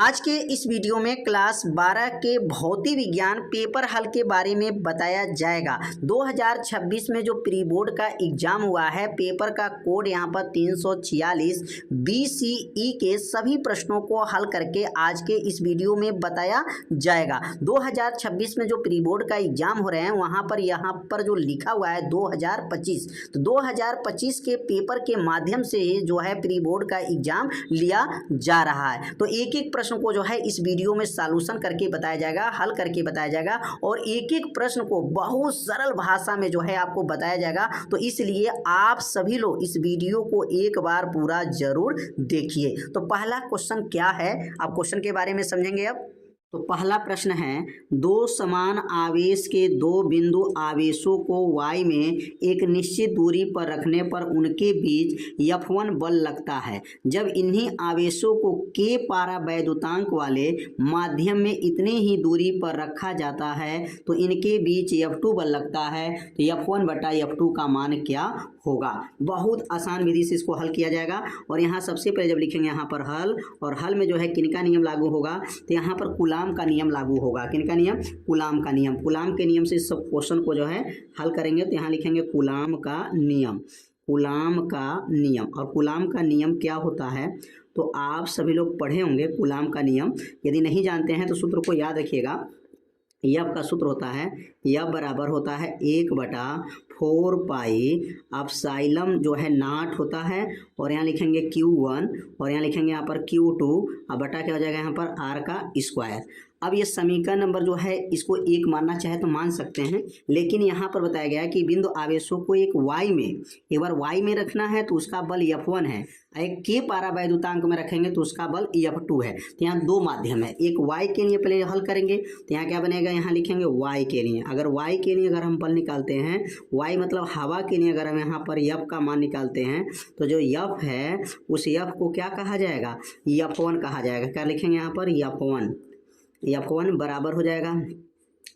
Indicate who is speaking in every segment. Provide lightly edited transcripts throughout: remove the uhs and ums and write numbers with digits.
Speaker 1: आज के इस वीडियो में क्लास 12 के भौतिक विज्ञान पेपर हल के बारे में बताया जाएगा। 2026 में जो प्री बोर्ड का एग्जाम हुआ है, पेपर का कोड यहाँ पर 346 BCE के सभी प्रश्नों को हल करके आज के इस वीडियो में बताया जाएगा। 2026 में जो प्री बोर्ड का एग्जाम हो रहे हैं वहाँ पर जो लिखा हुआ है 2025, तो 2025 के पेपर के माध्यम से जो है प्री बोर्ड का एग्जाम लिया जा रहा है। तो एक एक प्रश्न को जो है इस वीडियो में सॉल्यूशन करके बताया जाएगा, हल करके बताया जाएगा और एक एक प्रश्न को बहुत सरल भाषा में जो है आपको बताया जाएगा। तो इसलिए आप सभी लोग इस वीडियो को एक बार पूरा जरूर देखिए। तो पहला क्वेश्चन क्या है, आप क्वेश्चन के बारे में समझेंगे। अब तो पहला प्रश्न है, दो समान आवेश के दो बिंदु आवेशों को y में एक निश्चित दूरी पर रखने पर उनके बीच F1 बल लगता है। जब इन्हीं आवेशों को k पारावैद्युतांक वाले माध्यम में इतने ही दूरी पर रखा जाता है तो इनके बीच F2 बल लगता है। तो F1 बटा F2 का मान क्या होगा। बहुत आसान विधि से इसको हल किया जाएगा। और यहाँ सबसे पहले जब लिखेंगे यहाँ पर हल, और हल में जो है किनका नियम लागू होगा, तो यहाँ पर कूलाम का नियम लागू होगा। किनका नियम? कूलाम का नियम। कूलाम के नियम से इस सब क्वेश्चन को जो है हल करेंगे। तो यहाँ लिखेंगे कूलाम का नियम, कूलाम का नियम। और कूलाम का नियम क्या होता है तो आप सभी लोग पढ़े होंगे कूलाम का नियम। यदि नहीं जानते हैं तो सूत्र को याद रखिएगा। यफ का सूत्र होता है, यफ बराबर होता है 1/4 पाई एप्सिलॉन जो है नॉट होता है, और यहाँ लिखेंगे Q1 और यहाँ लिखेंगे यहाँ पर Q2 और बटा क्या हो जाएगा यहाँ पर R का स्क्वायर। अब ये समीकरण नंबर जो है इसको एक मानना चाहे तो मान सकते हैं, लेकिन यहाँ पर बताया गया है कि बिंदु आवेशों को एक एक बार y में रखना है तो उसका बल F1 है, एक k पारावैद्युतांक में रखेंगे तो उसका बल F2 है। तो यहाँ दो माध्यम है, एक y के लिए पहले हल करेंगे तो यहाँ क्या बनेगा, यहाँ लिखेंगे y के लिए। अगर y के लिए अगर हम बल निकालते हैं, y मतलब हवा के लिए अगर हम यहाँ पर F का मान निकालते हैं तो जो F है उस F को क्या कहा जाएगा, F1 कहा जाएगा। क्या लिखेंगे यहाँ पर F1 बराबर हो जाएगा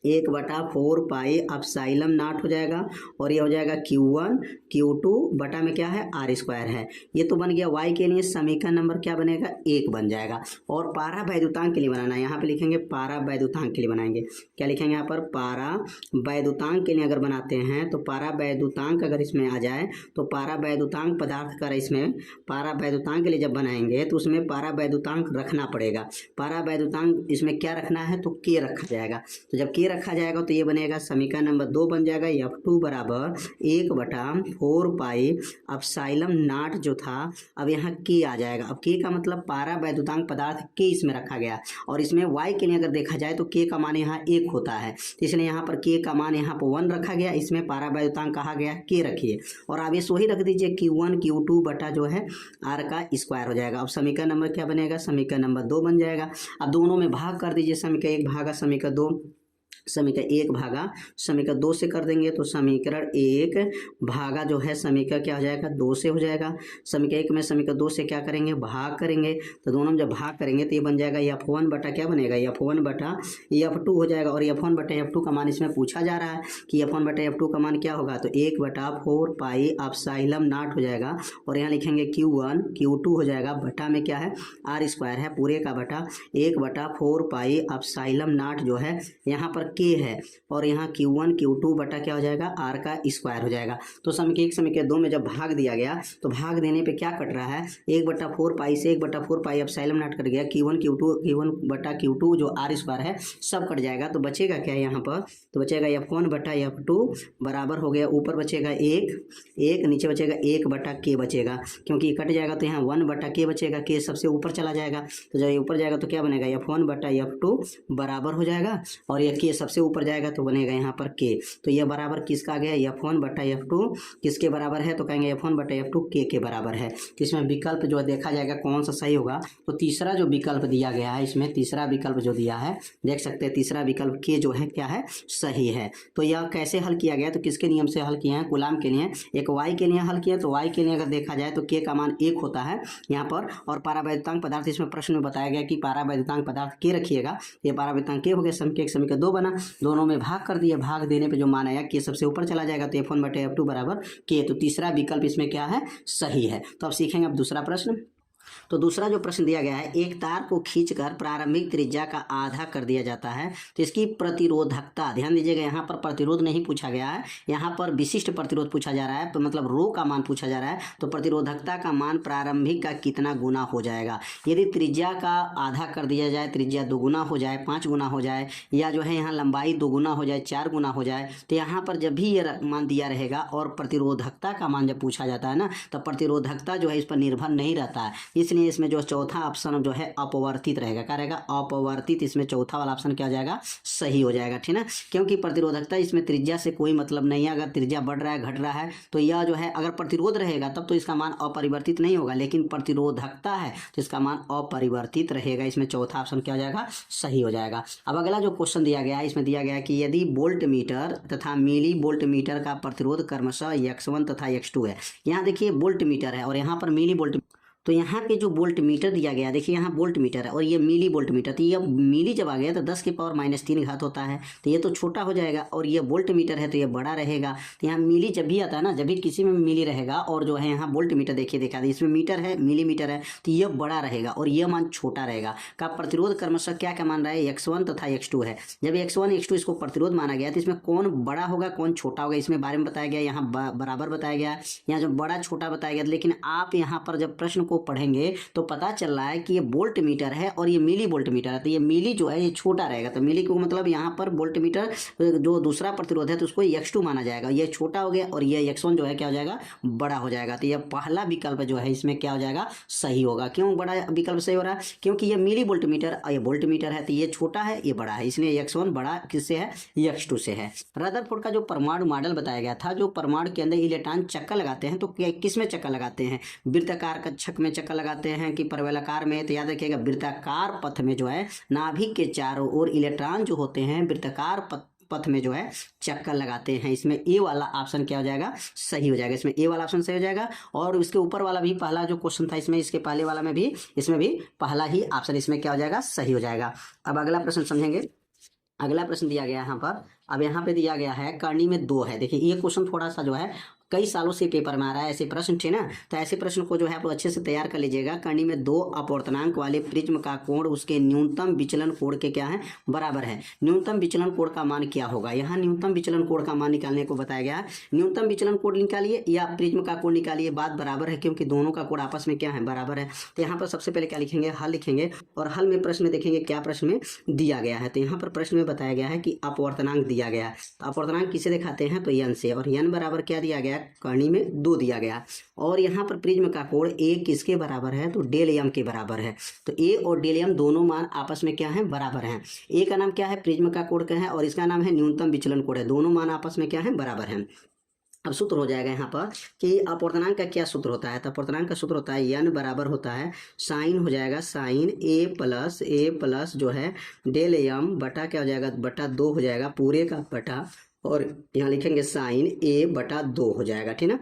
Speaker 1: 1/4 पाई एप्सिलॉन नॉट हो जाएगा, और ये हो जाएगा Q1 Q2 बटा में क्या है R स्क्वायर है। ये तो बन गया y के लिए। समीकरण नंबर क्या बनेगा, 1 बन जाएगा। और पारावैद्युतांक के लिए बनाना है, यहाँ पे लिखेंगे पारावैद्युतांक के लिए बनाएंगे। क्या लिखेंगे यहाँ पर, पारावैद्युतांक के लिए अगर बनाते हैं तो पारावैद्युतांक अगर इसमें आ जाए तो पारावैद्युतांक पदार्थ का, इसमें पारावैद्युतांक के लिए जब बनाएंगे तो उसमें पारावैद्युतांक रखना पड़ेगा। पारावैद्युतांक इसमें क्या रखना है तो k रखा जाएगा। तो जब k रखा जाएगा तो ये बनेगा समीकरण नंबर 2 बन जाएगा, F2 बराबर 1/4 पाई एप्सिलॉन नॉट जो था, अब यहाँ k आ जाएगा। अब k का मतलब पारावैद्युतांक पदार्थ k इसमें रखा गया, और इसमें y के लिए अगर देखा जाए तो k का मान यहाँ 1 होता है, तो इसलिए यहाँ पर k का मान यहाँ पर 1 रखा गया, इसमें पारावैद्युतांक कहा गया k रखिए, और आवेश वही रख दीजिए Q1 Q2 बटा जो है R का स्क्वायर हो जाएगा। अब समीकरण नंबर क्या बनेगा, समीकरण नंबर 2 बन जाएगा। अब दोनों में भाग कर दीजिए, समीकरण 1 भागा समीकरण 2, समीकरण 1 भागा समीकरण 2 से कर देंगे तो समीकरण 1 भागा जो है समीकरण क्या हो जाएगा, 2 से हो जाएगा। समीकरण 1 में समीकरण 2 से क्या करेंगे, भाग करेंगे, तो दोनों में जब भाग करेंगे तो ये बन जाएगा F1 बटा क्या बनेगा, F1 बटा F2 हो जाएगा। और F1 बटा F2 का मान इसमें पूछा जा रहा है कि F1 बटा F2 का मान क्या होगा, तो 1/4 पाई एप्सिलॉन नॉट हो जाएगा, और यहाँ लिखेंगे Q1 Q2 हो जाएगा, बटा में क्या है R स्क्वायर है पूरे का बटा 1/4 पाई एप्सिलॉन नॉट जो है यहाँ पर k है, और यहाँ Q1 Q2 बटा क्या हो जाएगा, R का स्क्वायर हो जाएगा। तो समीकरण 1 समीकरण 2 में जब भाग दिया गया तो भाग देने पे क्या कट रहा है, 1/4 पाई से 1/4 पाई एप्सिलॉन नॉट कट गया, Q1 बटा Q2 जो R स्क्वायर है सब कट जाएगा। तो बचेगा क्या यहाँ पर, तो बचेगा F1 बटा F2 बराबर हो गया, ऊपर बचेगा 1 नीचे बचेगा 1/k बचेगा, क्योंकि कट जाएगा तो यहाँ 1/k बचेगा, k सबसे ऊपर चला जाएगा, तो जब ये ऊपर जाएगा तो क्या बनेगा, F1 बटा F2 बराबर हो जाएगा, और ये k सबसे ऊपर जाएगा तो बनेगा यहाँ पर k। तो यह बराबर किसका आ गया, F1 बटा F2 किसके बराबर है, तो कहेंगे F1 बटा F2 k के बराबर है। तो इसमें विकल्प जो देखा जाएगा कौन सा सही होगा, तो तीसरा जो विकल्प दिया गया है, इसमें तीसरा विकल्प जो दिया है देख सकते हैं, तीसरा विकल्प k जो है क्या है, सही है। तो यह कैसे हल किया गया, तो किसके नियम से हल किया है, कूलाम के लिए। एक y के लिए हल किया, तो y के लिए अगर देखा जाए तो k का मान 1 होता है यहाँ पर, और पारावैद्युतांक पदार्थ इसमें प्रश्न में बताया गया कि पारावैद्युतांक पदार्थ k रखिएगा, ये पारावैद्युतांक k हो गया, समीकरण 2 बना, दोनों में भाग कर दिया, भाग देने पे जो मान आया k सबसे ऊपर चला जाएगा, तो F1 बटे F2 बराबर k। तो तीसरा विकल्प इसमें क्या है, सही है। तो अब सीखेंगे अब दूसरा प्रश्न। तो दूसरा जो प्रश्न दिया गया है, एक तार को खींचकर प्रारंभिक त्रिज्या का आधा कर दिया जाता है तो इसकी प्रतिरोधकता, ध्यान दीजिएगा यहाँ पर प्रतिरोध नहीं पूछा गया है, यहाँ पर विशिष्ट प्रतिरोध पूछा जा रहा है, तो मतलब रो का मान पूछा जा रहा है। तो प्रतिरोधकता का मान प्रारंभिक का कितना गुना हो जाएगा। यदि त्रिज्या का आधा कर दिया जाए, त्रिज्या 2 गुना हो जाए, 5 गुना हो जाए, या जो है यहाँ लंबाई 2 गुना हो जाए, 4 गुना हो जाए, तो यहाँ पर जब भी ये मान दिया रहेगा और प्रतिरोधकता का मान जब पूछा जाता है ना, तो प्रतिरोधकता जो है इस पर निर्भर नहीं रहता है। इसलिए इसमें जो चौथा ऑप्शन जो है अपवर्तित रहेगा। क्या रहेगा? अपवर्तित। इसमें चौथा वाला ऑप्शन क्या हो जाएगा? सही हो जाएगा, ठीक ना। क्योंकि प्रतिरोधकता इसमें त्रिज्या से कोई मतलब नहीं है। अगर त्रिज्या बढ़ रहा है, घट रहा है, तो यह जो है अगर प्रतिरोध रहेगा तब तो इसका मान अपरिवर्तित नहीं होगा, लेकिन प्रतिरोधकता है तो इसका मान अपरिवर्तित रहेगा। इसमें चौथा ऑप्शन क्या हो जाएगा? सही हो जाएगा। अब अगला जो क्वेश्चन दिया गया है, इसमें दिया गया है कि यदि वोल्ट मीटर तथा मिली वोल्ट मीटर का प्रतिरोध क्रमशः x1 तथा x2 है। यहाँ देखिए वोल्ट मीटर है और यहाँ पर मिली वोल्ट, तो यहाँ पे जो वोल्ट मीटर दिया गया, देखिए यहाँ वोल्ट मीटर है और ये मिली वोल्ट मीटर, तो ये मिली जब आ गया तो 10 की पावर -3 घात होता है, तो ये तो छोटा हो जाएगा, और ये वोल्ट मीटर है तो ये बड़ा रहेगा। तो यहाँ मिली जब भी आता है ना, जब भी किसी में मिली रहेगा, और जो है यहाँ वोल्ट मीटर देखिए देखा था, इसमें मीटर है, मिलीमीटर है, तो ये बड़ा रहेगा और ये मान छोटा रहेगा। का प्रतिरोध क्रमशः क्या क्या मान रहा है? x1 तथा x2 है। जब x1 x2 इसको प्रतिरोध माना गया तो इसमें कौन बड़ा होगा कौन छोटा होगा, इसमें बारे में बताया गया। यहाँ बराबर बताया गया, यहाँ जो बड़ा छोटा बताया गया। लेकिन आप यहाँ पर जब प्रश्न को पढ़ेंगे तो पता चल रहा है कि ये वोल्ट मीटर है और ये मिली वोल्ट मीटर है, तो ये मिली जो है ये छोटा रहेगा। तो मिली को मतलब यहाँ पर वोल्ट मीटर जो दूसरा प्रतिरोध है तो उसको x2 माना जाएगा, ये छोटा हो गया, और ये x1 जो है क्या हो जाएगा? बड़ा हो जाएगा। तो ये पहला विकल्प जो है इसमें क्या हो जाएगा? सही होगा। क्यों बड़ा विकल्प सही हो रहा है? क्योंकि ये मिली वोल्ट मीटर और ये वोल्ट मीटर है, तो ये छोटा है ये बड़ा है, इसलिए x1 बड़ा किससे है? x2 से है। रदरफोर्ड का जो परमाणु मॉडल बताया गया था, जो परमाणु के अंदर इलेक्ट्रॉन चक्कर लगाते हैं, तो किस में चक्कर लगाते हैं? वृत्ताकार कक्षक में चक्कर लगाते हैं कि परवलयाकार में? तो याद रखिएगा वृत्ताकार पथ में जो है नाभिक के चारों ओर इलेक्ट्रॉन जो होते हैं वृत्ताकार पथ में जो है चक्कर लगाते हैं। इसमें ए वाला ऑप्शन क्या हो जाएगा? सही हो जाएगा। इसमें ए वाला ऑप्शन सही हो जाएगा। और इसके ऊपर वाला भी पहला जो क्वेश्चन था इसमें, इसके पहले वाला में भी, इसमें भी पहला ही ऑप्शन इसमें क्या हो जाएगा? सही हो जाएगा। अब अगला प्रश्न समझेंगे। अगला प्रश्न दिया गया है यहाँ पर, अब यहाँ पे दिया गया है कर्णी में 2 है। देखिए ये क्वेश्चन थोड़ा सा जो है कई सालों से पेपर में आ रहा है ऐसे प्रश्न, ठीक ना। तो ऐसे प्रश्न को जो है आप लोग अच्छे से तैयार कर लीजिएगा। कर्णी में 2 अपवर्तनांक वाले प्रिज्म का कोण उसके न्यूनतम विचलन कोण के क्या है? बराबर है। न्यूनतम विचलन कोण का मान क्या होगा? यहाँ न्यूनतम विचलन कोण का मान निकालने को बताया गया है। न्यूनतम विचलन कोण निकालिए या प्रिज्म का कोण निकालिए, बात बराबर है, क्योंकि दोनों का कोण आपस में क्या है? बराबर है। तो यहाँ पर सबसे पहले क्या लिखेंगे? हल लिखेंगे, और हल में प्रश्न में देखेंगे क्या प्रश्न में दिया गया है। तो यहाँ पर प्रश्न में बताया गया है कि अपवर्तनांक दिया गया है। तो अपवर्तनांक किसे दिखाते हैं? तो n से, और n बराबर क्या दिया गया? कर्णी में 2 दिया गया। और यहाँ पर प्रिज्म का कोण a किसके बराबर है? तो डेल m के बराबर है। तो a और डेल m दोनों मान आपस में क्या है? बराबर हैं। a का नाम क्या है? प्रिज्म का कोण का है, और इसका नाम है न्यूनतम विचलन कोण है। दोनों मान आपस में क्या है? बराबर हैं। अब सूत्र हो जाएगा यहाँ पर कि अपवर्तनांक का क्या सूत्र होता है? तो अपवर्तनांक का सूत्र होता है n बराबर होता है साइन हो जाएगा साइन a प्लस जो है डेल m बटा क्या हो जाएगा? बटा 2 हो जाएगा, पूरे का बटा, और यहाँ लिखेंगे साइन a बटा 2 हो जाएगा, ठीक ना।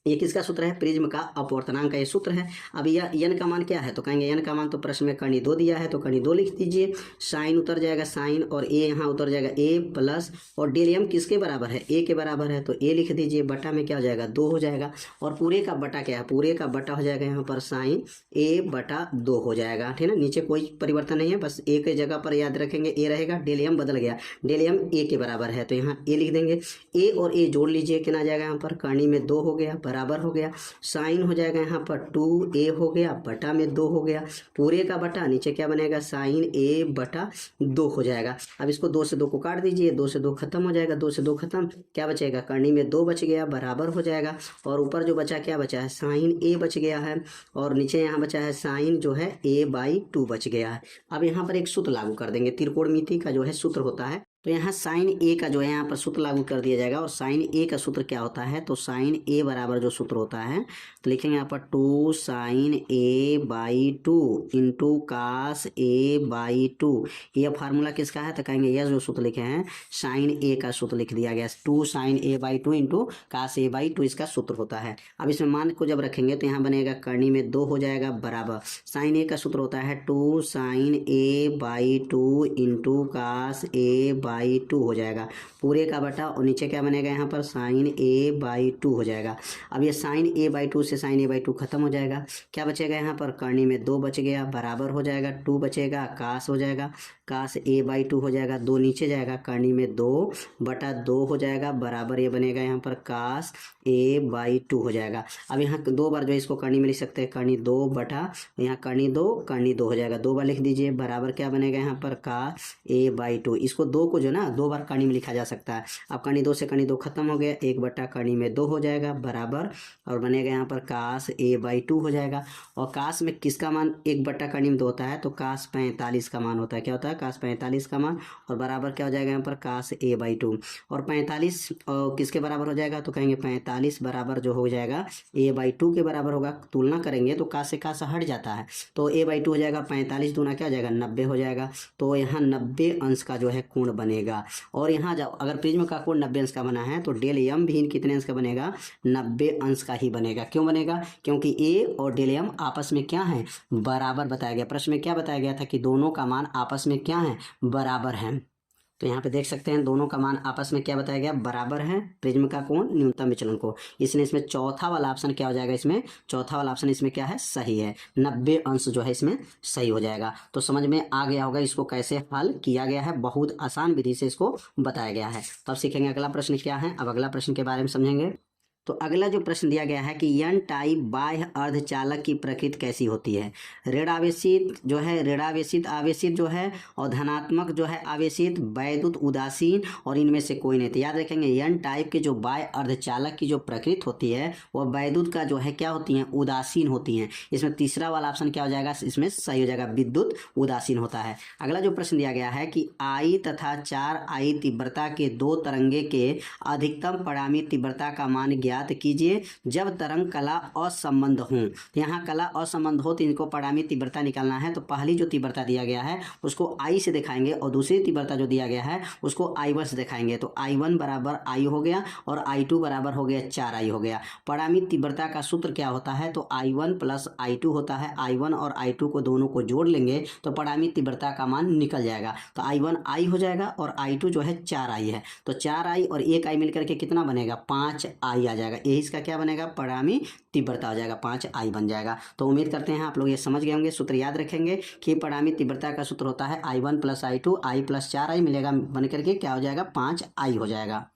Speaker 1: ये किसका सूत्र है? प्रिज्म का अपवर्तनांक का ये सूत्र है। अब यह n का मान क्या है? तो कहेंगे n का मान, तो प्रश्न में कर्णी 2 दिया है तो कर्णी 2 लिख दीजिए। साइन उतर जाएगा साइन, और a यहाँ उतर जाएगा a प्लस, और डेल m किसके बराबर है? a के बराबर है, तो a लिख दीजिए, बटा में क्या हो जाएगा? 2 हो जाएगा, और पूरे का बटा क्या है? पूरे का बटा हो जाएगा यहाँ पर साइन a बटा 2 हो जाएगा, ठीक है ना। नीचे कोई परिवर्तन नहीं है, बस a के जगह पर याद रखेंगे a रहेगा, डेल m बदल गया, डेल m a के बराबर है, तो यहाँ a लिख देंगे। a और a जोड़ लीजिए, कितना आ जाएगा यहाँ पर? कर्णी में 2 हो गया, बराबर हो गया, साइन हो जाएगा यहाँ पर 2a हो गया, बटा में 2 हो गया, पूरे का बटा, नीचे क्या बनेगा? साइन a बटा 2 हो जाएगा। अब इसको 2 से 2 को काट दीजिए, 2 से 2 खत्म हो जाएगा, 2 से 2 खत्म, क्या बचेगा? कर्णी में 2 बच गया, बराबर हो जाएगा, और ऊपर जो बचा क्या बचा है? साइन a बच गया है, और नीचे यहाँ बचा है साइन जो है a/2 बच गया है। अब यहाँ पर एक सूत्र लागू कर देंगे, त्रिकोणमिति का जो है सूत्र होता है, तो यहाँ साइन a का जो है यहाँ पर सूत्र लागू कर दिया जाएगा। और साइन a का सूत्र क्या होता है? तो साइन a बराबर जो सूत्र होता है, तो लिखेंगे यहाँ पर 2 sign a/2 into cos a/2। यह फार्मूला किसका है? तो कहेंगे यह जो सूत्र लिखे हैं साइन a का सूत्र लिख दिया गया, 2 sign a/2 into cos a/2 इसका सूत्र होता है। अब इसमें मान को जब रखेंगे तो यहाँ बनेगा कर्णी में 2 हो जाएगा, बराबर साइन a का सूत्र होता है 2 sign a/2 into cos a/2 A/2 हो जाएगा, पूरे का बटा, और नीचे क्या बनेगा यहाँ पर sin A/2 हो जाएगा। अब ये sin A/2 से sin A/2 खत्म हो जाएगा, क्या बचेगा यहाँ पर, करनी में 2 बच गया, बराबर हो जाएगा 2 बचेगा, कास हो जाएगा, कास A/2 हो जाएगा, 2 नीचे जाएगा, करनी में 2/2 हो जाएगा, बराबर ये बनेगा यहाँ पर कास A/2 हो जाएगा। अब यहाँ 2 बार जो है इसको करनी में लिख सकते हैं, करनी 2 बटा यहाँ करनी 2 हो जाएगा, 2 बार लिख दीजिए, बराबर क्या बनेगा यहाँ पर कास A/2। इसको 2 को जो ना 2 बार करनी में लिखा जा सकता है। अब करनी 2 से करनी 2 खत्म हो गया, 1 बटा करनी में 2 हो जाएगा, बराबर, और बनेगा यहाँ पर कास A/2 हो जाएगा। और कास में किसका मान 1 बटा करनी में 2 होता है, तो कास 45 का मान होता है, क्या होता है, कास 45 का मान, और बराबर क्या हो जाएगा यहाँ पर कास A/2। और 45 किसके बराबर हो जाएगा, तो कहेंगे 45 बराबर जो हो जाएगा A/2 के बराबर होगा। तुलना करेंगे तो कास से कास हट जाता है, तो A/2 हो जाएगा, 45 दूना क्या हो जाएगा 90 हो जाएगा। तो यहाँ 90 अंश का जो है कोण बनेगा। और यहाँ जाओ, अगर प्रिज्म का कोण 90 अंश का बना है तो डेल एम भी कितने अंश का बनेगा, 90 अंश का ही बनेगा। क्यों बनेगा, क्योंकि ए और डेल एम आपस में क्या है, बराबर बताया गया। प्रश्न में क्या बताया गया था कि दोनों का मान आपस में क्या है, बराबर है। तो यहाँ पे देख सकते हैं दोनों का मान आपस में क्या बताया गया, बराबर है, प्रिज्म का कोण न्यूनतम विचलन को। इसलिए इसमें चौथा वाला ऑप्शन क्या हो जाएगा, इसमें चौथा वाला ऑप्शन इसमें क्या है, सही है, 90 अंश जो है इसमें सही हो जाएगा। तो समझ में आ गया होगा इसको कैसे हल किया गया है, बहुत आसान विधि से इसको बताया गया है। तो अब सीखेंगे अगला प्रश्न क्या है। अब अगला प्रश्न के बारे में समझेंगे। तो अगला जो प्रश्न दिया गया है कि एन टाइप बाह्य अर्धचालक की प्रकृति कैसी होती है। ऋण आवेशित जो है, ऋणावेशित आवेशित जो है, और धनात्मक जो है आवेशित, वैद्युत उदासीन, और इनमें से कोई नहीं। तो याद रखेंगे एन टाइप के जो बाह्य अर्धचालक की जो प्रकृति होती है वह वैद्युत का जो है क्या होती है, उदासीन होती हैं। इसमें तीसरा वाला ऑप्शन क्या हो जाएगा, इसमें सही हो जाएगा, विद्युत उदासीन होता है। अगला जो प्रश्न दिया गया है कि आई तथा 4I तीव्रता के 2 तरंगे के अधिकतम परिणामी तीव्रता का मान ज्ञात कीजिए जब तरंग कला असंबंध हो। यहाँ कला असंबंध हो तो इनको परिणामी तीव्रता निकालना है। तो पहली जो तीव्रता दिया गया है उसको I से दिखाएंगे, और दूसरी तीव्रता जो दिया गया है उसको I1 से दिखाएंगे। तो I1 बराबर I हो गया, और I2 बराबर हो गया 4I हो गया। परिणामी तीव्रता का सूत्र क्या होता है, तो I1 प्लस I2 होता है। I1 और I2 को दोनों को जोड़ लेंगे तो परिणामी तीव्रता का मान निकल जाएगा। तो I1 I हो जाएगा, और I2 जो है 4I है। तो 4I और 1I मिलकर के कितना बनेगा, 5I आ जाएगा। यही इसका क्या बनेगा, परिणामी तीव्रता हो जाएगा, 5I बन जाएगा। तो उम्मीद करते हैं आप लोग ये समझ गए होंगे। सूत्र याद रखेंगे कि परिणामी तीव्रता का सूत्र होता है I1 plus I2, I plus 4I मिलेगा, बन करके क्या हो जाएगा, 5I हो जाएगा।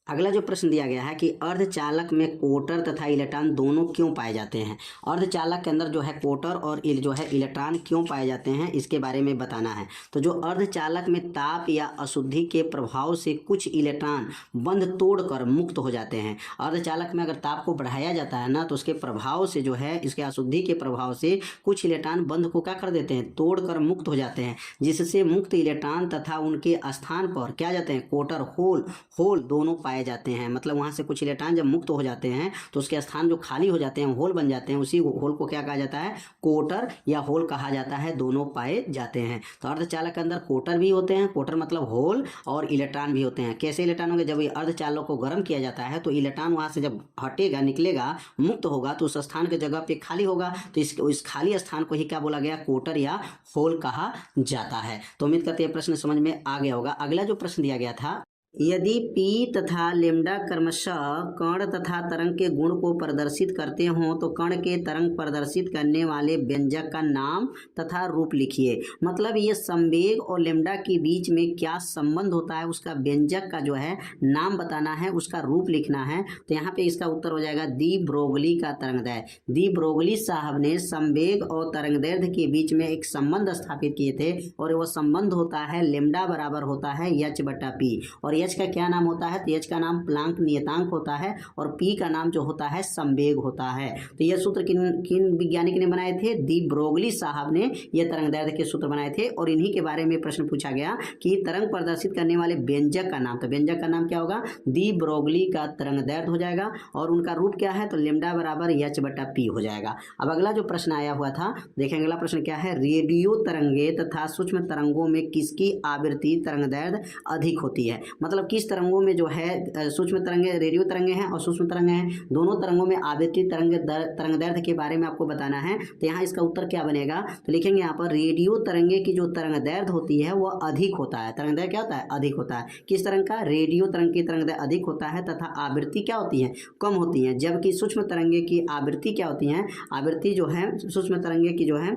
Speaker 1: अगला जो प्रश्न दिया गया है कि अर्धचालक में कोटर तथा इलेक्ट्रॉन दोनों क्यों पाए जाते हैं। अर्धचालक के अंदर जो है कोटर और जो है इलेक्ट्रॉन क्यों पाए जाते हैं, इसके बारे में बताना है। तो जो अर्धचालक में ताप या अशुद्धि के प्रभाव से कुछ इलेक्ट्रॉन बंध तोड़कर मुक्त हो जाते हैं। अर्धचालक में अगर ताप को बढ़ाया जाता है ना, तो उसके प्रभाव से जो है, इसके अशुद्धि के प्रभाव से कुछ इलेक्ट्रॉन बंध को क्या कर देते हैं, तोड़कर मुक्त हो जाते हैं, जिससे मुक्त इलेक्ट्रॉन तथा उनके स्थान पर क्या जाते हैं, कोटर होल दोनों पाए जाते हैं। मतलब वहां से कुछ इलेक्ट्रॉन जब मुक्त हो जाते हैं तो उसके स्थान जो खाली हो जाते हैं, होल बन जाते हैं, उसी होल को क्या कहा जाता है, कोटर या होल कहा जाता है, दोनों पाए जाते हैं। तो अर्धचालक के अंदर कोटर भी होते हैं, कोटर मतलब होल, और इलेक्ट्रॉन भी होते हैं। कैसे इलेक्ट्रॉन होंगे, जब ये अर्धचालक को गर्म किया जाता है तो इलेक्ट्रॉन वहां से जब हटेगा, निकलेगा, मुक्त होगा, तो उस स्थान के जगह पे खाली होगा, तो इस खाली स्थान को ही क्या बोला गया, कोटर या होल कहा जाता है। तो उम्मीद करते हैं प्रश्न समझ में आ गया होगा। अगला जो प्रश्न दिया गया था, यदि P तथा लैम्डा क्रमशः कण तथा तरंग के गुण को प्रदर्शित करते हों तो कण के तरंग प्रदर्शित करने वाले व्यंजक का नाम तथा रूप लिखिए। मतलब ये संवेग और लैम्डा के बीच में क्या संबंध होता है, उसका व्यंजक का जो है नाम बताना है, उसका रूप लिखना है। तो यहाँ पे इसका उत्तर हो जाएगा दी ब्रोगली का तरंगदैर्घ्य। दी ब्रोगली साहब ने संवेग और तरंगदैर्घ्य के बीच में एक संबंध स्थापित किए थे, और वह संबंध होता है लैम्डा बराबर होता है H/P। और एच का क्या नाम होता है, तो एच का नाम प्लांक नियतांक होता है, और पी का नाम जो होता है संवेग होता है। तो यह सूत्र किन वैज्ञानिक ने बनाए थे, दी ब्रोगली साहब ने यह तरंगदैर्घ्य के सूत्र बनाए थे। और इन्हीं के बारे में प्रश्न पूछा गया कि तरंग प्रदर्शित करने वाले व्यंजक का नाम, तो व्यंजक का नाम क्या होगा, दी ब्रोगली का तरंगदैर्घ्य हो जाएगा, और उनका रूप क्या है, तो लैम्डा बराबर H/P हो जाएगा। अब अगला जो प्रश्न आया हुआ था, देखेंगे अगला प्रश्न क्या है, रेडियो तरंगे तथा सूक्ष्म तरंगों में किसकी आवृत्ति तरंगदैर्घ्य अधिक होती है। मतलब किस तरंगों में जो है सूक्ष्म तरंगे, रेडियो तरंगे हैं और सूक्ष्म तरंगे हैं, दोनों तरंगों में आवृत्ति तरंग दैर्ध्य के बारे में आपको बताना है। तो यहाँ इसका उत्तर क्या बनेगा, तो लिखेंगे यहाँ पर रेडियो तरंगे की जो तरंग दैर्ध्य होती है वह अधिक होता है। तरंग दैर्ध्य क्या होता है, अधिक होता है। किस तरंग का, रेडियो तरंग की तरंग दैर्ध्य अधिक होता है तथा आवृत्ति क्या होती है, कम होती है। जबकि सूक्ष्म तरंगे की आवृत्ति क्या होती है, आवृत्ति जो है सूक्ष्म तरंगे की जो है,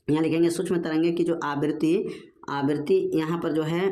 Speaker 1: यहाँ लिखेंगे सूक्ष्म तरंगे की जो आवृत्ति यहाँ पर जो है,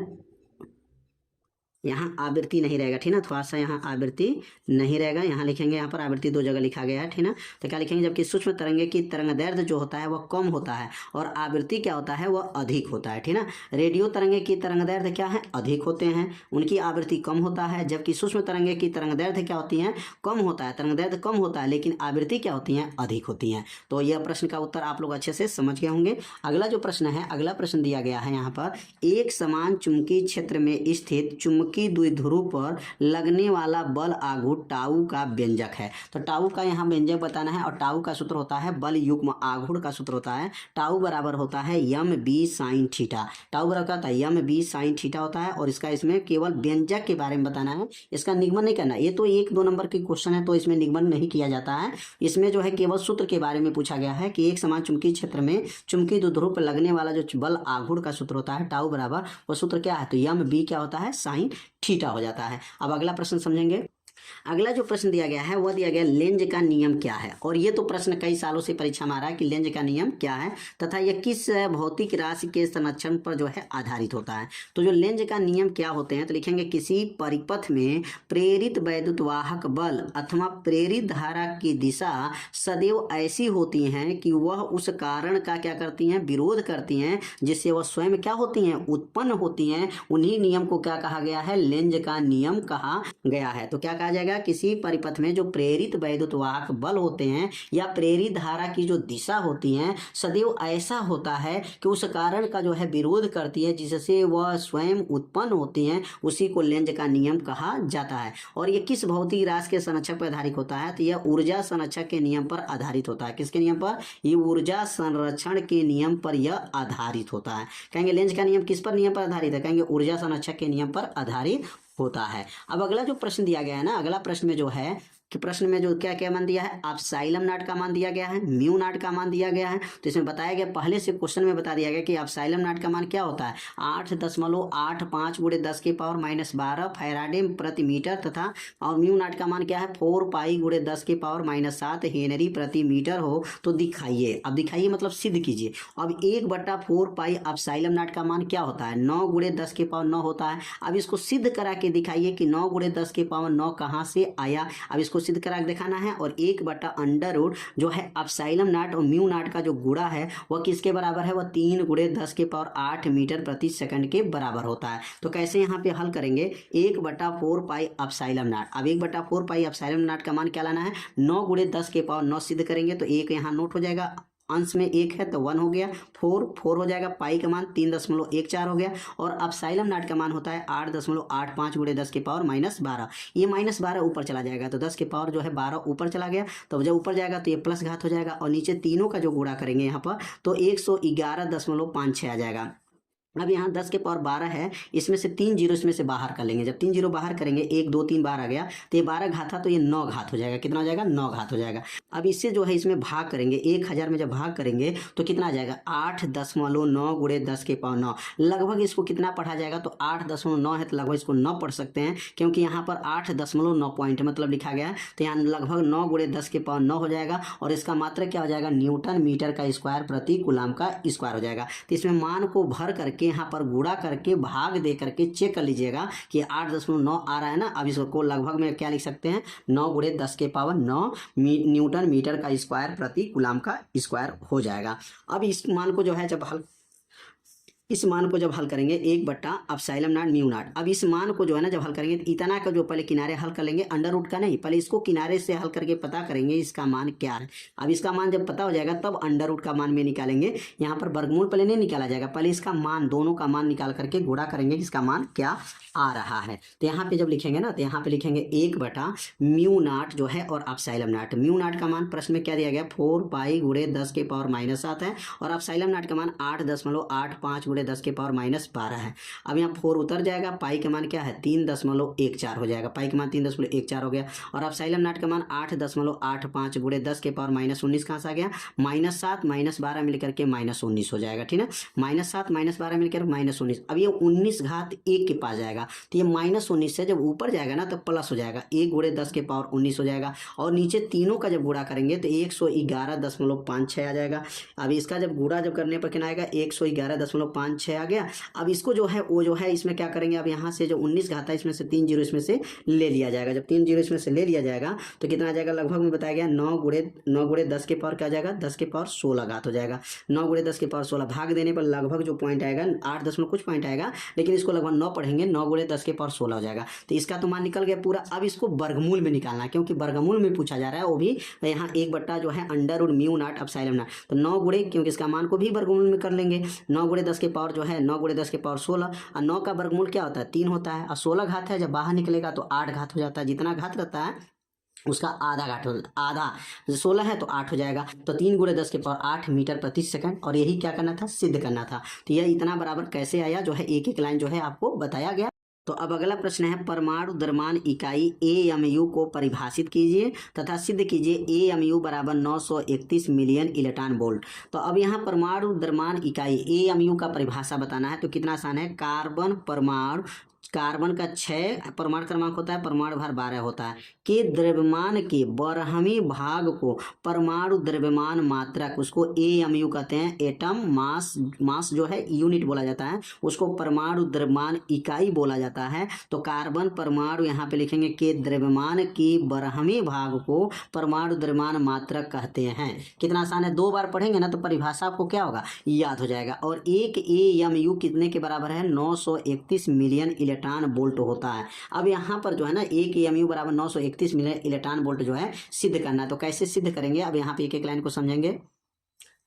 Speaker 1: यहाँ आवृत्ति नहीं रहेगा, ठीक ना, थोड़ा सा यहाँ आवृत्ति नहीं रहेगा, यहाँ लिखेंगे, यहाँ पर आवृत्ति दो जगह लिखा गया है, ठीक ना। तो क्या लिखेंगे, जबकि सूक्ष्म तरंगे की तरंग दैर्ध्य जो होता है वह कम होता है और आवृत्ति क्या होता है, वह अधिक होता है, ठीक ना। रेडियो तरंगे की तरंग दैर्ध्य क्या है, अधिक होते हैं, उनकी आवृत्ति कम होता है। जबकि सूक्ष्म तरंगे की तरंग दैर्ध्य क्या होती है, कम होता है, तरंग दैर्ध्य कम होता है, लेकिन आवृत्ति क्या होती है, अधिक होती है। तो यह प्रश्न का उत्तर आप लोग अच्छे से समझ गए होंगे। अगला जो प्रश्न है, अगला प्रश्न दिया गया है यहाँ पर, एक समान चुंबकीय क्षेत्र में स्थित चुंबकीय द्विध्रुव पर लगने वाला बल आघूर्ण टाउ का व्यंजक है। तो टाउ का यहाँ व्यंजक बताना है और टाउ का सूत्र होता है, बल युग्म आघूर्ण का सूत्र होता है टाउ बराबर होता है M B sine theta. Tau बराबर होता है यम बी साइन थीटा होता है और इसका इसमें केवल व्यंजक के बारे में बताना है, इसका निगमन नहीं करना। ये तो 1-2 नंबर के क्वेश्चन है तो इसमें निगमन नहीं किया जाता है। इसमें जो है केवल सूत्र के बारे में पूछा गया है कि एक समान चुंबकीय क्षेत्र में चुंबकीय द्विध्रुव पर लगने वाला जो बल आघूर्ण का सूत्र होता है टाउ बराबर, वो सूत्र क्या है, तो यम बी क्या होता है, साइन थीटा हो जाता है। अब अगला प्रश्न समझेंगे। अगला जो प्रश्न दिया गया है वह दिया गया लेंज का नियम क्या है, और ये तो प्रश्न कई सालों से परीक्षा में आ रहा है कि लेंज का नियम क्या है तथा यह किस भौतिक राशि के संरक्षण पर जो है आधारित होता है। तो जो लेंज का नियम क्या होते हैं, तो लिखेंगे किसी परिपथ में प्रेरित वैद्युत वाहक बल अथवा प्रेरित धारा की दिशा सदैव ऐसी होती हैं कि वह उस कारण का क्या करती हैं, विरोध करती हैं, जिससे वह स्वयं क्या होती हैं, उत्पन्न होती हैं। उन्हीं नियम को क्या कहा गया है, लेंज का नियम कहा गया है। तो क्या कहा जाएगा, किसी परिपथ में जो प्रेरित वैद्युत वाहक बल होते हैं या प्रेरित धारा की जो दिशा होती है सदैव ऐसा होता है कि उस कारण का जो है विरोध करती है, जिससे वह स्वयं उत्पन्न होती हैं, उसी को लेंज का नियम कहा जाता है। और ये किस भौतिक राशि के संरक्षक पर आधारित होता है, तो यह ऊर्जा संरक्षक के नियम पर आधारित होता है। किसके नियम पर, ये ऊर्जा संरक्षण के नियम पर यह आधारित होता है। कहेंगे लेंज का नियम किस पर नियम पर आधारित है, कहेंगे ऊर्जा संरक्षक के नियम पर आधारित होता है। अब अगला जो प्रश्न दिया गया है ना, अगला प्रश्न में जो है कि प्रश्न में जो क्या क्या मान दिया है, एप्सिलॉन नॉट का मान दिया गया है, म्यू नॉट का मान दिया गया है। तो इसमें बताया गया, पहले से क्वेश्चन में बता दिया गया कि एप्सिलॉन नॉट का मान क्या होता है, 8.85 × 10⁻12 फैराडे प्रति मीटर तथा, और म्यू नॉट का मान क्या है, 4 पाई × 10⁻7 हेनरी प्रति मीटर हो तो दिखाइए। अब दिखाइए मतलब सिद्ध कीजिए। अब 1/4 पाई एप्सिलॉन नॉट का मान क्या होता है, 9 × 10⁻9 होता है। अब इसको सिद्ध करा के दिखाइए कि 9 × 10⁻9 कहाँ से आया। अब इसको सिद्ध करा के दिखाना है और 1/√, जो है एप्सिलॉन नॉट और म्यू नॉट का जो गुणा है वह किसके बराबर है, वह 3 × 10⁸ मीटर प्रति सेकंड के बराबर होता है। तो कैसे यहाँ पे हल करेंगे, 1/4 पाई एप्सिलॉन नॉट। अब 1/4 पाई एप्सिलॉन नॉट का मान क्या लाना है, 9 × 10⁻9 सिद्ध करेंगे तो 1 यहाँ नोट हो जाएगा, अंश में 1 है तो 1 हो गया, 4 हो जाएगा, पाई का मान 3.14 हो गया, और एप्सिलॉन नॉट का मान होता है 8.85 × 10⁻12। ये -12 ऊपर चला जाएगा तो 10 के पावर जो है 12 ऊपर चला गया, तो जब ऊपर जाएगा तो ये प्लस घात हो जाएगा, और नीचे तीनों का जो गुणा करेंगे यहाँ पर तो 111.56 आ जाएगा। अब यहाँ 10 के पावर 12 है, इसमें से 3 जीरो इसमें से बाहर कर लेंगे। जब 3 जीरो बाहर करेंगे, 1 2 3 बाहर आ गया तो ये 12 घात था तो ये 9 घात हो जाएगा। कितना हो जाएगा, 9 घात हो जाएगा। अब इससे जो है इसमें भाग करेंगे, 1000 में जब भाग करेंगे तो कितना आ जाएगा, 8.9 × 10⁻9। लगभग इसको कितना पढ़ा जाएगा, तो 8.9 है तो लगभग इसको 9 पढ़ सकते हैं, क्योंकि यहाँ पर 8.9 पॉइंट मतलब लिखा गया है, तो यहाँ लगभग 9 × 10⁻9 हो जाएगा। और इसका मात्रक क्या हो जाएगा, न्यूटन मीटर का स्क्वायर प्रति कूलम का स्क्वायर हो जाएगा। तो इसमें मान को भर करके यहाँ पर गुणा करके भाग दे करके चेक कर लीजिएगा कि 8.9 आ रहा है ना। अब इसको लगभग में क्या लिख सकते हैं, 9 × 10⁻9 न्यूटन मीटर का स्क्वायर प्रति कूलम का स्क्वायर हो जाएगा। अब इस मान को जो है इस मान को जब हल करेंगे 1/एप्सिलॉन नॉट म्यू नॉट। अब इस मान को जो है ना जब हल करेंगे तो इतना का जो पहले किनारे हल कर लेंगे, अंडर रूट का नहीं, पहले इसको किनारे से हल करके पता करेंगे इसका मान क्या है। अब इसका मान जब पता हो जाएगा तब अंडर रूट का मान में निकालेंगे। यहाँ पर वर्गमूल पहले नहीं निकाला जाएगा, पहले इसका मान, दोनों का मान निकाल करके गुणा करेंगे कि इसका मान क्या आ रहा है। तो यहाँ पे जब लिखेंगे ना तो यहाँ पे लिखेंगे 1/म्यू नॉट जो है और एप्सिलॉन नॉट। म्यू नॉट का मान प्रश्न में क्या दिया गया, 4 पाई × 10⁻⁷ है, और एप्सिलॉन नॉट का मान 8.85 × गुणे 10 के पावर -12 है। अब यहाँ 4 उतर जाएगा, पाई का मान क्या है 3.14 हो जाएगा, पाई का मान 3.14 हो गया। और अब साइलम नॉट का मान 8.85 गुणे 10 के पावर -19 कहाँ से आ गया, -7 -12 मिलकर के -19 हो जाएगा, ठीक है। -7 -12 मिलकर -19। अब ये 19 घात 1 के पास जाएगा, तो ये -19 से जब ऊपर जाएगा ना तो प्लस हो जाएगा, 1 गुणे 10 के पावर 19 हो जाएगा। और नीचे तीनों का जब गुणा करेंगे तो 111.56 आ जाएगा। अब इसका जब गुणा जब करने पर कितना आएगा, 111.56 आ गया। अब इसको जो है वो जो है इसमें क्या करेंगे, अब यहाँ से जो 19 घाता है इसमें से 3 जीरो इसमें से ले लिया जाएगा। जब 3 जीरो इसमें से ले लिया जाएगा तो कितना आ जाएगा, लगभग में बताया गया 9 गुणे 10 के पावर क्या जाएगा, 10 के पावर 16 घात हो जाएगा। 9 गुणे 10 के पावर 16 भाग देने पर लगभग जो पॉइंट आएगा 8 दशमलव कुछ पॉइंट आएगा, लेकिन इसको लगभग 9 पढ़ेंगे, 9 गुणे 10 के पावर 16 हो जाएगा। तो इसका तो मान निकल गया पूरा। अब इसको वर्गमूल में निकालना है, क्योंकि वर्गमूल में पूछा जा रहा है, वो भी यहाँ 1 बट्टा जो है under mu naught epsilon not. तो 9 गुणे, क्योंकि इसका मान को भी वर्गमूल में कर लेंगे, 9 गुणे 10 के पावर जो है 9 गुणे 10 के पावर 16, और 9 का वर्गमूल क्या होता है 3 होता है, और 16 घात है, जब बाहर निकलेगा तो 8 घात हो जाता है। जितना घात रहता है उसका आधा घाट, आधा 16 है तो 8 हो जाएगा। तो 3 गुणे 10 के पावर 8 मीटर प्रति सेकंड। और यही क्या करना था, सिद्ध करना था। तो यह इतना बराबर कैसे आया, जो है एक एक लाइन जो है आपको बताया गया। तो अब अगला प्रश्न है, परमाणु द्रव्यमान इकाई AMU को परिभाषित कीजिए तथा सिद्ध कीजिए AMU बराबर 931 मिलियन इलेक्ट्रॉन वोल्ट। तो अब यहाँ परमाणु द्रव्यमान इकाई AMU का परिभाषा बताना है। तो कितना आसान है, कार्बन का 6 परमाणु क्रमांक होता है, परमाणु भार 12 होता है, के द्रव्यमान के बारहवीं भाग को परमाणु द्रव्यमान मात्रक, उसको AMU कहते हैं। एटम मास जो है यूनिट बोला जाता है, उसको परमाणु द्रव्यमान इकाई बोला जाता है। तो कार्बन परमाणु यहाँ पे लिखेंगे के द्रव्यमान की बारहवीं भाग को परमाणु द्रव्यमान मात्रक कहते हैं। कितना आसान है, 2 बार पढ़ेंगे ना तो परिभाषा आपको क्या होगा, याद हो जाएगा। और एक AMU कितने के बराबर है, 931 मिलियन इलेक्ट्रॉन वोल्ट होता है। अब यहाँ पर जो है ना, एक AMU बराबर 931 मिलियन इलेक्ट्रॉन वोल्ट जो है सिद्ध करना है। तो कैसे सिद्ध करेंगे, अब यहाँ पे एक एक लाइन को समझेंगे।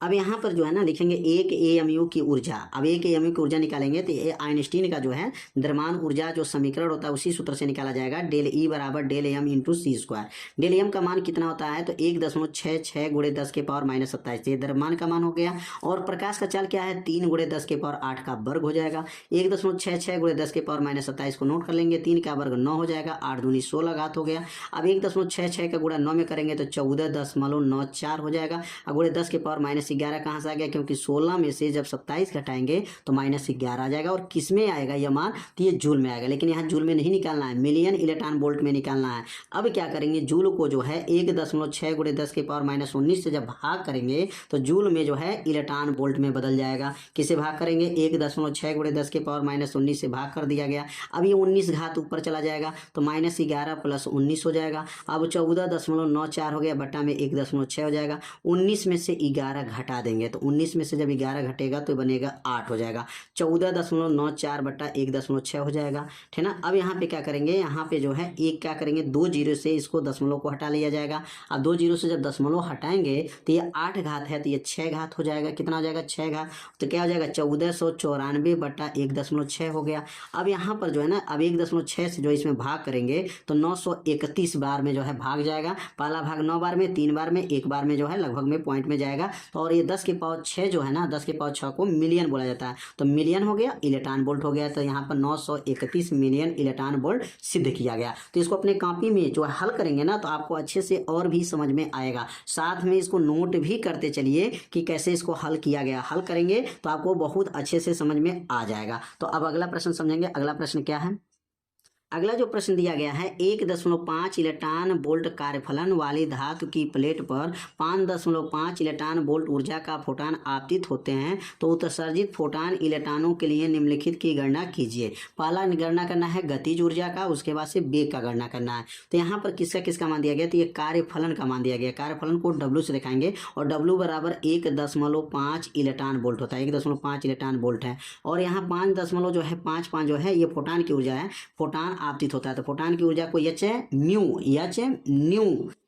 Speaker 1: अब यहाँ पर जो है ना लिखेंगे एक AMU की ऊर्जा। अब एक AMU की ऊर्जा निकालेंगे तो ये आइंस्टीन का जो है द्रव्यमान ऊर्जा जो समीकरण होता है उसी सूत्र से निकाला जाएगा, डेल E बराबर del M into C²। Del M का मान कितना होता है, तो 1.66 गुणे 10 के पावर -27, ये द्रव्यमान का मान हो गया। और प्रकाश का चाल क्या है, 3 गुणे 10 के पावर 8 का वर्ग हो जाएगा। 1.66 गुणे 10 के पावर -27 को नोट कर लेंगे, 3 का वर्ग 9 हो जाएगा, 8 दूनी 16 घात हो गया। अब 1.66 का गुणा 9 में करेंगे तो 14.94 हो जाएगा। अब गुणे 10 के पावर -11 कहाँ से आ गया, क्योंकि 16 में से जब 27 घटाएंगे तो -11 आ जाएगा। और किस में आएगा यह मान, तो ये जूल में आएगा, लेकिन यहाँ जूल में नहीं निकालना है, मिलियन इलेक्ट्रॉन वोल्ट में निकालना है। अब क्या करेंगे, जूल को जो है 1.6 गुणे 10 के पावर -19 से जब भाग करेंगे तो जूल में जो है इलेक्ट्रॉन वोल्ट में बदल जाएगा। किसे भाग करेंगे, 1.6 गुणे 10 के पावर -19 से भाग कर दिया गया। अब ये 19 घात ऊपर चला जाएगा तो -11 + 19 हो जाएगा। अब 14.94 हो गया, बट्टा में 1.6 हो जाएगा। 19 में से 11 घटा देंगे तो 19 में से जब 11 घटेगा तो बनेगा 8 हो जाएगा। 14.94 बट्टा 1.6 हो जाएगा, ठीक ना। अब यहाँ पे क्या करेंगे, यहाँ पे जो है एक क्या करेंगे, 2 जीरो से इसको दशमलव को हटा लिया जाएगा। अब 2 जीरो से जब दशमलव हटाएंगे तो ये 8 घात है, तो ये 6 घात हो जाएगा। कितना हो जाएगा, 6 घात, तो क्या हो जाएगा 1494 बट्टा 1.6 हो गया। अब यहाँ पर जो है ना, अब 1.6 से जो इसमें भाग करेंगे तो 931 बार में जो है भाग जाएगा। पहला भाग 9 बार में, 3 बार में, 1 बार में जो है लगभग में पॉइंट में जाएगा। तो और ये 10 के पावर 6 जो है ना, 10 के पावर 6 को मिलियन बोला जाता है, तो मिलियन हो गया, इलेक्ट्रॉन वोल्ट हो गया। तो यहाँ पर 931 मिलियन इलेक्ट्रॉन वोल्ट सिद्ध किया गया। तो इसको अपने कॉपी में जो हल करेंगे ना तो आपको अच्छे से और भी समझ में आएगा। साथ में इसको नोट भी करते चलिए कि कैसे इसको हल किया गया। हल करेंगे तो आपको बहुत अच्छे से समझ में आ जाएगा। तो अब अगला प्रश्न समझेंगे। अगला प्रश्न क्या है, अगला जो प्रश्न दिया गया है, 1.5 इलेक्ट्रॉन वोल्ट कार्यफलन वाली धातु की प्लेट पर 5.5 इलेक्ट्रॉन वोल्ट ऊर्जा का फोटान आपतित होते हैं, तो उत्सर्जित फोटान इलेक्ट्रॉनों के लिए निम्नलिखित की गणना कीजिए। पहला गणना करना है गतिज ऊर्जा का, उसके बाद से वेग का गणना करना है। तो यहाँ पर किसका किसका मान दिया गया, तो ये कार्यफलन का मान दिया गया। कार्यफलन को W से दिखाएंगे और W बराबर 1.5 इलेक्ट्रॉन वोल्ट होता है, 1.5 इलेक्ट्रॉन वोल्ट है। और यहाँ 5.5 जो है ये फोटान की ऊर्जा है, फोटान आपतित होता है। तो फोटान की ऊर्जा को एच है न्यू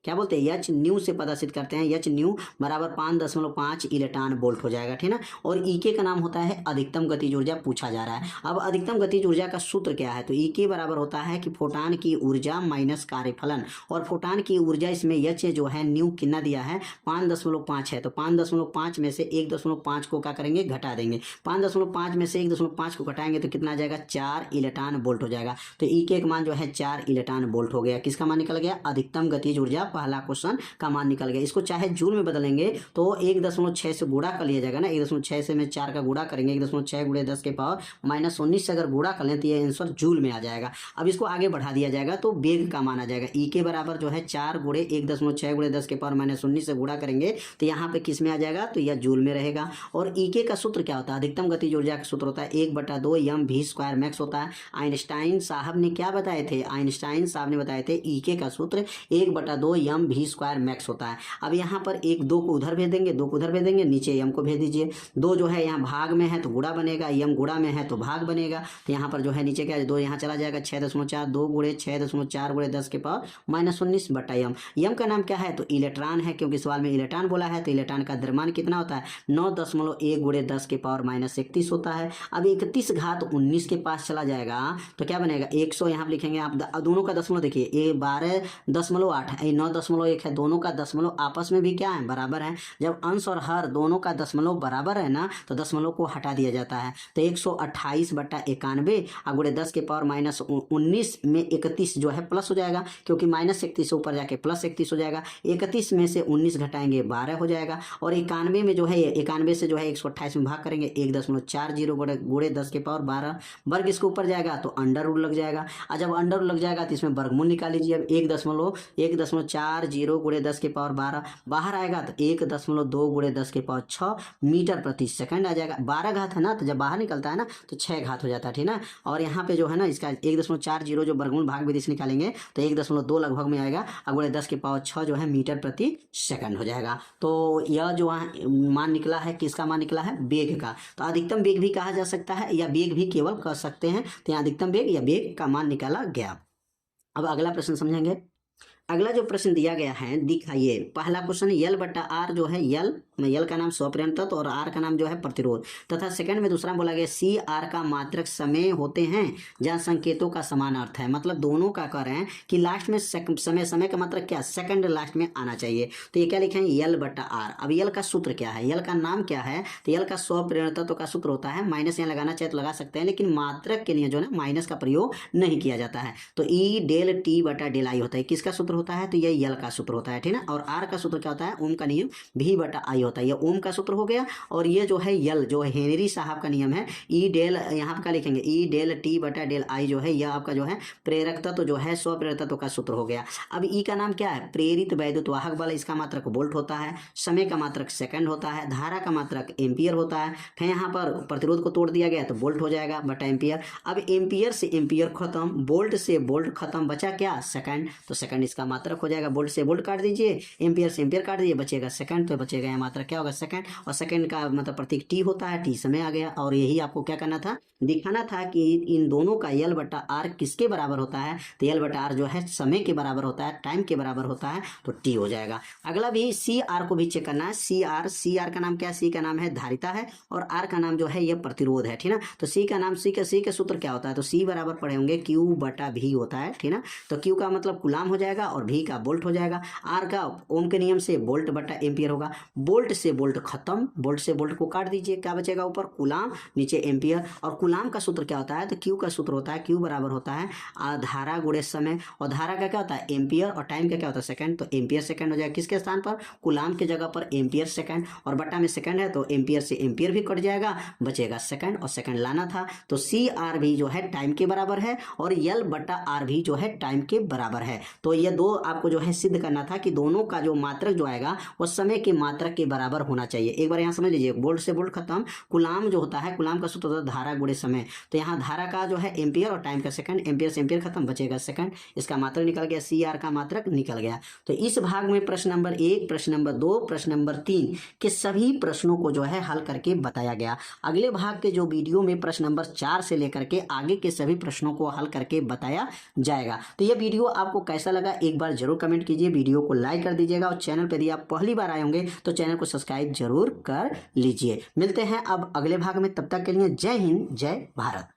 Speaker 1: क्या बोलते हैं, एच न्यू से प्रदर्शित करते हैं। एच न्यू बराबर 5.5 इलेक्ट्रॉन वोल्ट हो जाएगा, ठीक ना। और ईके का नाम होता है अधिकतम गतिज ऊर्जा पूछा जा रहा है। अब अधिकतम गतिज ऊर्जा का सूत्र क्या है, तो ईके बराबर होता है कि फोटान की ऊर्जा माइनस कार्यफलन, और फोटान की ऊर्जा इसमें एच जो है न्यू कितना दिया है 5.5 है, तो 5.5 में से 1.5 को क्या करेंगे, घटा देंगे। 5.5 में से 1.5 को घटाएंगे तो कितना आ जाएगा, 4 इलेक्ट्रॉन वोल्ट हो जाएगा। तो ईके का मान जो है 4 इलेक्ट्रॉन वोल्ट हो गया। किसका मान निकल गया, अधिकतम गतिज ऊर्जा, पहला क्वेश्चन का मान निकल गया। इसको चाहे जूल में बदलेंगे तो 1.6 से गुणा कर लिया जाएगा ना, 1.6 से में 4 का गुणा करेंगे, 1.6 गुणे 10 के पावर -19 से अगर गुणा कर लें तो ये आंसर जूल में आ जाएगा। अब इसको आगे बढ़ा दिया जाएगा तो वेग का मान आ जाएगा। ई के बराबर जो है 4 गुणे 1.6 गुणे 10 के पावर -19 से गुणा करेंगे तो यहाँ पे किस में आ जाएगा, तो यह जूल में रहेगा। और ई के का सूत्र क्या होता है, अधिकतम गतिज ऊर्जा का सूत्र होता है 1/2 mv² मैक्स होता है। आइंस्टाइन साहब ने क्या बताए थे, आइंस्टाइन साहब ने बताए थे ई के का सूत्र 1/2 mv² मैक्स होता है। अब यहाँ पर 2 को उधर भेज देंगे, 2 को उधर भेज देंगे, नीचे m को भेज दीजिए। 2 जो है यहाँ भाग में है तो गुणा बनेगा, m गुणा में है तो भाग बनेगा। तो यहाँ पर जो है नीचे क्या है, 2 यहाँ चला जाएगा, 6.4 2 गुणे 6.4 गुणे 10 के पावर -19 बटा m। m का नाम क्या है, तो इलेक्ट्रॉन है, क्योंकि सवाल में इलेक्ट्रॉन बोला है। तो इलेक्ट्रॉन का द्रव्यमान कितना होता है, 9.1 गुणे 10 के पावर -31 होता है। अब 31 के पास चला जाएगा तो क्या बनेगा, 100 यहाँ लिखेंगे आप। दोनों का दशमलव देखिए, ये 12.8 है, 9.1 है, दोनों का दशमलव आपस में भी क्या है, बराबर है। जब अंश और हर दोनों का दशमलव बराबर है ना तो दशमलव को हटा दिया जाता है। तो 128/91 गुणे 10 के पावर -19 में 31 जो है प्लस हो जाएगा, क्योंकि -31 से ऊपर जाके +31 हो जाएगा। 31 में से 19 घटाएंगे 12 हो जाएगा। और 91 में जो है 91 से जो है 128 में भाग करेंगे 1.40 गुणे 10 के पावर 12 वर्ग इसके ऊपर जाएगा तो अंडर रूट लग जाएगा। और जब अंडर रूट लग जाएगा तो इसमें वर्गमूल निकाल लीजिए। अब 1.40 गुणे 10 के पावर 12 बाहर आएगा तो 1.2 गुणे 10 के पावर 6 मीटर प्रति सेकंड आ जाएगा। 12 घात है ना, तो जब बाहर निकलता है ना तो 6 घात हो जाता है, ठीक ना। और यहाँ पे जो है ना इसका 1.40 जो वर्गमूल भाग विधि से निकालेंगे तो 1.2 लगभग में आएगा, और गुणे 10 के पावर 6 जो है मीटर प्रति सेकंड हो जाएगा। तो यह जो मान निकला है, किसका मान निकला है, वेग का। तो अधिकतम वेग भी कहा जा सकता है या वेग भी केवल कह सकते हैं। तो यहाँ अधिकतम वेग या वेग का मान निकाला गया। अब अगला प्रश्न समझेंगे। अगला जो प्रश्न दिया गया है, दिखाइए। पहला क्वेश्चन L/R जो है, L का नाम स्वप्रेरण तत्व और R का नाम जो है प्रतिरोध, तथा सेकंड में दूसरा बोला गया CR का मात्रक समय होते हैं जहाँ संकेतों का समान अर्थ है। मतलब दोनों का कह रहे हैं कि लास्ट में समय का मात्रक क्या, सेकंड लास्ट में आना चाहिए। तो ये क्या लिखे हैं, L/R। अब L का सूत्र क्या है, L का नाम क्या है, तो L का स्वप्रेरण तत्व का सूत्र होता है, माइनस यहाँ लगाना चाहे तो लगा सकते हैं, लेकिन मात्रक के लिए जो है माइनस का प्रयोग नहीं किया जाता है। तो E∆T/I होता है। किसका सूत्र होता है, तो ये L का सूत्र होता है, ठीक ना। और R का सूत्र क्या होता है, ओम का नियम V/I होता है। ये ओम का सूत्र हो गया। और ये जो है L जो है हेनरी साहब का नियम है, यहाँ पर क्या लिखेंगे, E∆T/I जो है यह आपका जो है प्रेरक तत्व जो है स्वप्रेरक तत्व का सूत्र हो गया। अब E का नाम क्या है, प्रेरित वैद्युत वाहक बल, इसका मात्रक वोल्ट होता है, समय का मात्रक सेकंड होता है, धारा का मात्रक एम्पियर होता है। फिर यहाँ पर प्रतिरोध को तोड़ दिया गया तो वोल्ट हो जाएगा बटा एम्पियर। अब एम्पियर से एम्पियर खत्म, वोल्ट से वोल्ट खत्म, बचा क्या, सेकंड। तो सेकंड इसका मात्रक हो जाएगा। वोल्ट से वोल्ट काट दीजिए, एम्पियर से एम्पियर काट दीजिए, बचेगा सेकंड। तो बचेगा यहाँ मात्रक क्या होगा, सेकंड। और सेकंड का मतलब प्रतीक टी होता है, टी समय आ गया। और यही आपको क्या करना था, दिखाना था कि इन दोनों का L/R किसके बराबर होता है। तो L/R जो है समय के बराबर होता है, टाइम के बराबर होता है, तो टी हो जाएगा। अगला भी CR को भी चेक करना है। CR का नाम क्या है, C का नाम है धारिता है और R का नाम जो है यह प्रतिरोध है, ठीक ना। तो C का नाम, C का सूत्र क्या होता है, तो C बराबर पढ़े होंगे Q/V होता है, ठीक ना। तो Q का मतलब गुलाम हो जाएगा और V का वोल्ट हो जाएगा। R का ओम के नियम से वोल्ट बटा एम्पियर होगा। वोल्ट से वोल्ट खत्म, वोल्ट से वोल्ट को काट दीजिए, क्या बचेगा, ऊपर गुलाम नीचे एम्पियर। और गुलाम का सूत्र क्या होता है, तो Q का सूत्र होता है, Q बराबर होता है धारा गुणे समय। और धारा का क्या होता है, एम्पियर, और टाइम का क्या होता है, सेकंड। तो एम्पियर सेकंड हो जाएगा, किसके स्थान पर, गुलाम के जगह पर एम्पियर सेकंड। और बटा में सेकंड है तो एम्पियर से एम्पियर भी कट जाएगा, बचेगा सेकंड। और सेकंड लाना था तो CR भी जो है टाइम के बराबर है और L/R भी जो है टाइम के बराबर है। तो ये दो आपको जो है सिद्ध करना था कि दोनों का जो मात्रक जो आएगा वो समय के मात्रक के बराबर होना चाहिए। एक बार यहाँ समझ लीजिए, बोल्ड से बोल्ड खत्म। कूलाम जो होता है, कूलाम का सूत्र होता है धारा गुणे समय। तो यहाँ धारा का जो है एम्पियर और टाइम का सेकंड, एम्पियर से एम्पियर खत्म, बचेगा सेकंड। इसका मात्रक निकल गया, CR का मात्रक निकल गया। तो इस भाग में प्रश्न नंबर 1, प्रश्न नंबर 2, प्रश्न नंबर 3 के सभी प्रश्नों को जो है हल करके बताया गया। अगले भाग के जो वीडियो में प्रश्न नंबर 4 से लेकर के आगे के सभी प्रश्नों को हल करके बताया जाएगा। तो यह वीडियो आपको कैसा लगा एक बार जरूर कमेंट कीजिए, वीडियो को लाइक कर दीजिएगा और चैनल पर यदि आप पहली बार आए होंगे तो चैनल को सब्सक्राइब जरूर कर लीजिए। मिलते हैं अब अगले भाग में, तब तक के लिए जय हिंद, जय भारत।